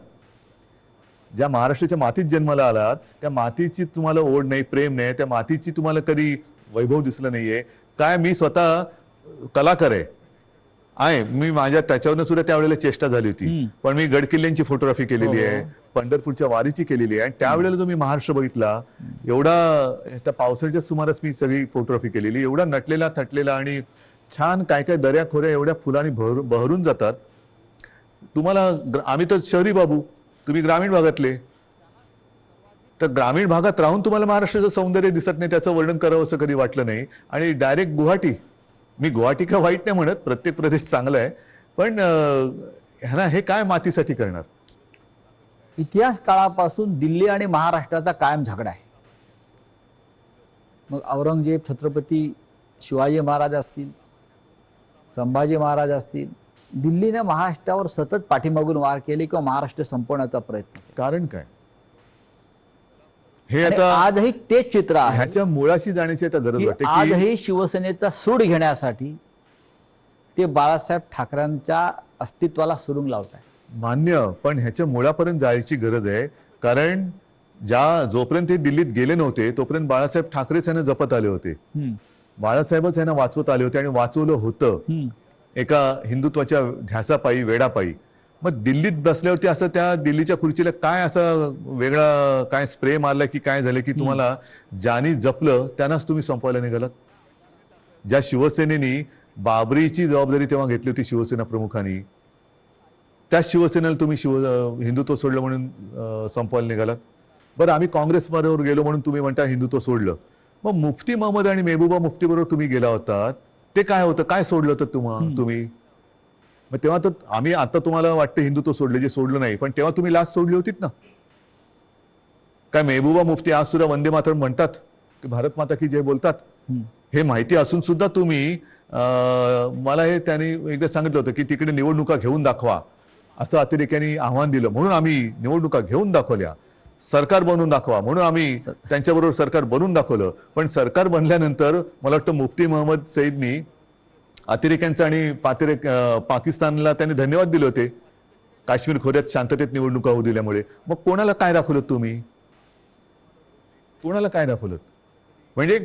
ज्या महाराष्ट्राच्या मातीत जन्माला आलात त्या मातीची तुम्हाला ओढ नाही, प्रेम नाही, त्या मातीची तुम्हाला कधी वैभव दिसलं नाहीये काय. मी स्वतः कलाकार आहे. मी माझ्या त्याच्यावरनं सुद्धा त्यावेळेला चेष्टा झाली होती. पण मी गडकिल्ल्यांची फोटोग्राफी केलेली आहे, पंढरपूरच्या वारीची केलेली आहे. आणि त्यावेळेला तुम्ही महाराष्ट्र बघितला एवढा त्या पावसाळ्याच्या सुमारास मी सगळी फोटोग्राफी केलेली. एवढा नटलेला थटलेला आणि छान काय काय दऱ्या खोऱ्या एवढ्या फुलांनी बहरून जातात. तुम्हाला आम्ही तर शहरी बाबू, तुम्ही ग्रामीण भागातले. तर ग्रामीण भागात राहून तुम्हाला महाराष्ट्राचं सौंदर्य दिसत नाही, त्याचं वर्णन करावं असं कधी वाटलं नाही. आणि डायरेक्ट गुवाहाटी. मी गुवाहाटी का वाईट नाही म्हणत, प्रत्येक प्रदेश चांगला आहे. पण ह्यांना हे काय मातीसाठी करणार. इतिहास काळापासून दिल्ली आणि महाराष्ट्राचा कायम झगडा आहे. मग औरंगजेब, छत्रपती शिवाजी महाराज असतील, संभाजी महाराज असतील, दिल्लीने महाराष्ट्रावर सतत पाठीमागून वार केले किंवा महाराष्ट्र संपवण्याचा प्रयत्न केला. कारण काय हे आणि आता आजही तेच चित्र आहे. ह्याच्या मुळाशी जाण्याची आता गरज की वाटते की आजही शिवसेनेचा सूड घेण्यासाठी ते बाळासाहेब ठाकरेंच्या अस्तित्वाला सुरुंग लावत आहे. मान्य, पण ह्याच्या मुळापर्यंत जायची गरज आहे. कारण जोपर्यंत ते दिल्लीत गेले नव्हते तोपर्यंत बाळासाहेब ठाकरेच यांना जपत आले होते. बाळासाहेबच यांना वाचवत आले होते आणि वाचवलं होतं एका हिंदुत्वाच्या ध्यासापायी, वेडापायी. मग दिल्लीत बसल्यावरती असं त्या दिल्लीच्या खुर्चीला काय असं वेगळा काय स्प्रे मारला की काय झालं की तुम्हाला ज्यांनी जपलं त्यांनाच तुम्ही संपवायला निघालात. ज्या शिवसेनेनी बाबरीची जबाबदारी तेव्हा घेतली होती शिवसेना प्रमुखांनी, त्या शिवसेनेला तुम्ही हिंदुत्व सोडलं म्हणून संपवायला निघालात. बरं, आम्ही काँग्रेस बरोबर गेलो म्हणून तुम्ही म्हणता हिंदुत्व सोडलं. मग मुफ्ती महमद आणि मेहबूबा मुफ्ती बरोबर तुम्ही गेला होता, ते काय होतं, काय सोडलं होतं तुम्ही. मग तेव्हा तर आम्ही आता तुम्हाला वाटतं हिंदुत्व सोडले, जे सोडलं नाही, पण तेव्हा तुम्ही लाच सोडली होतीत ना. काय मेहबूबा मुफ्ती आज सुद्धा वंदे मातरम म्हणतात, की भारत माता की जय बोलतात. हे माहिती असून सुद्धा तुम्ही मला हे त्यांनी एकदा सांगितलं होतं की तिकडे निवडणुका घेऊन दाखवा असं अतिरेक्यांनी आव्हान दिलं. म्हणून आम्ही निवडणुका घेऊन दाखवल्या. सरकार बनवून दाखवा म्हणून आम्ही त्यांच्याबरोबर सरकार बनवून दाखवलं. पण सरकार बनल्यानंतर मला वाटतं मुफ्ती महमद सईदनी अतिरेक्यांचा आणि पाकिस्तानला त्यांनी धन्यवाद दिले होते काश्मीर खोऱ्यात शांततेत निवडणुका होऊ दिल्यामुळे. मग कोणाला काय दाखवलं तुम्ही, कोणाला काय दाखवलं. म्हणजे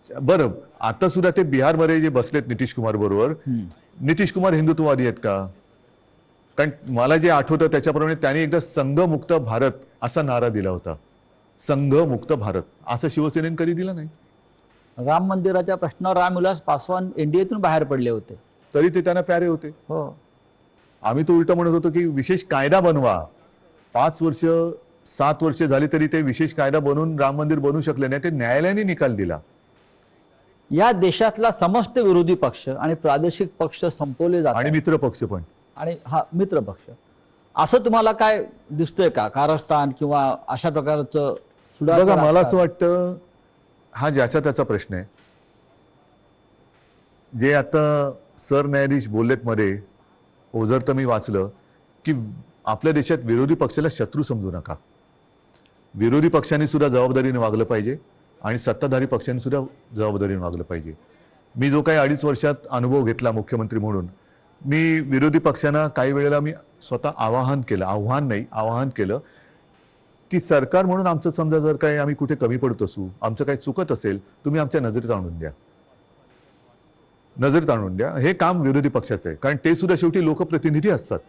बरं, आता सुद्धा ते बिहारमध्ये जे बसलेत नितीश कुमार बरोबर, नितीश कुमार हिंदुत्ववादी आहेत का. कारण मला जे आठवतं त्याच्याप्रमाणे त्यांनी एकदा संघमुक्त भारत असा नारा दिला होता. संघमुक्त भारत असं शिवसेनेने कधी दिला नाही. राम मंदिराच्या प्रश्नावर रामविलास पासवान एनडीएतून बाहेर पडले होते, तरी ते त्यांना प्यारे होते. हो. आम्ही तो उलट म्हणत होतो की विशेष कायदा बनवा. 5 वर्ष 7 वर्ष झाली तरी ते विशेष कायदा बनवून राम मंदिर बनवू शकले नाही. ते न्यायालयाने निकाल दिला. या देशातला समस्त विरोधी पक्ष आणि प्रादेशिक पक्ष संपवले जातात आणि मित्र पक्ष पण. आणि हा मित्र पक्ष असं तुम्हाला काय दिसतंय का कारस्थान किंवा अशा प्रकारचं सुधारणा? बघा, मला असं वाटतं हा ज्याचा त्याचा प्रश्न आहे. जे आता सरन्यायाधीश बोललेत मध्ये ओझर तर मी वाचलं की आपल्या देशात विरोधी पक्षाला शत्रू समजू नका. विरोधी पक्षांनी सुद्धा जबाबदारीने वागलं पाहिजे आणि सत्ताधारी पक्षांनी सुद्धा जबाबदारीने वागलं पाहिजे. मी जो काही 2.5 वर्षात अनुभव घेतला मुख्यमंत्री म्हणून, मी विरोधी पक्षांना काही वेळेला मी स्वतः आवाहन केलं की सरकार म्हणून आमचं समजा जर काही आम्ही कुठे कमी पडत असू, आमचं काही चुकत असेल, तुम्ही आमच्या नजरेत आणून द्या, नजरेत आणून द्या. हे काम विरोधी पक्षाचं आहे, कारण ते सुद्धा शेवटी लोकप्रतिनिधी असतात.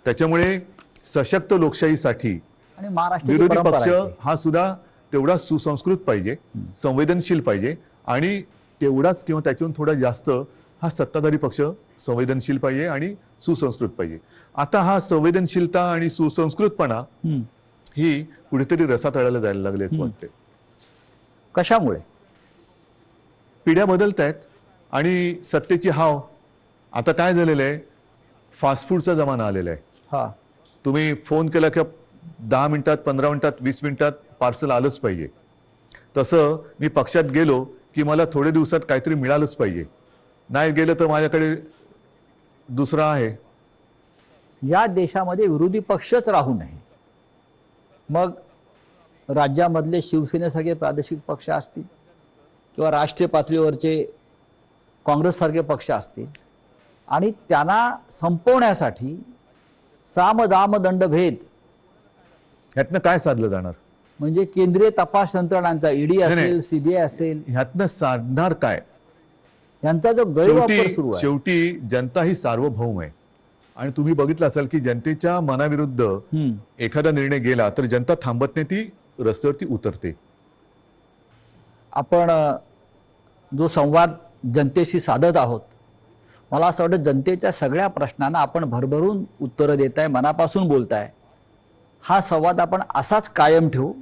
त्याच्यामुळे सशक्त लोकशाहीसाठी आणि महाराष्ट्राची विरोधी परंपरा पक्ष आहे. हा सुद्धा तेवढा सुसंस्कृत पाहिजे, संवेदनशील पाहिजे, आणि तेवढाच किंवा त्याच्याहून थोडा जास्त हा सत्ताधारी पक्ष संवेदनशील पाहिजे आणि सुसंस्कृत पाहिजे. आता हा संवेदनशीलता आणि सुसंस्कृतपणा हम्म. ही कुठेतरी रसातळाला जायला लागले असं वाटते. कशामुळे? पिढ्या बदलत आहेत आणि सत्तेची हाव. आता काय झालेलं आहे, फास्ट फूडचा जमाना आलेला आहे. हा, तुम्ही फोन केला की 10 मिनिटात, 15 मिनिटात, 20 मिनिटात पार्सल आलंच पाहिजे. तसं मी पक्षात गेलो की मला थोड्या दिवसात काहीतरी मिळालंच पाहिजे, नाही गेलं तर माझ्याकडे दुसरा आहे. या देशामध्ये विरोधी पक्षच राहू नये. मग राज्यामधले शिवसेनेसारखे प्रादेशिक पक्ष असतील किंवा राष्ट्रीय पातळीवरचे काँग्रेससारखे पक्ष असतील, आणि त्यांना संपवण्यासाठी साम दाम दंडभेद ह्यातनं काय साधलं जाणार? म्हणजे केंद्रीय तपास यंत्रणांचा ईडी नाही. असेल, सीबीआय असेल, ह्यातनं साधणार काय? यांचा जो गैरवापर सुरू आहे. शेवटी जनता ही सार्वभौम आहे, आणि तुम्ही बघितलं असाल की जनतेच्या मनाविरुद्ध एखादा निर्णय गेला तर जनता थांबत नाही, ती रस्त्यावरती उतरते. आपण जो संवाद जनतेशी साधत आहोत, मला असं वाटतं जनतेच्या सगळ्या प्रश्नांना आपण भरभरून उत्तरं देताय, मनापासून बोलताय. हा संवाद आपण असाच कायम ठेवू.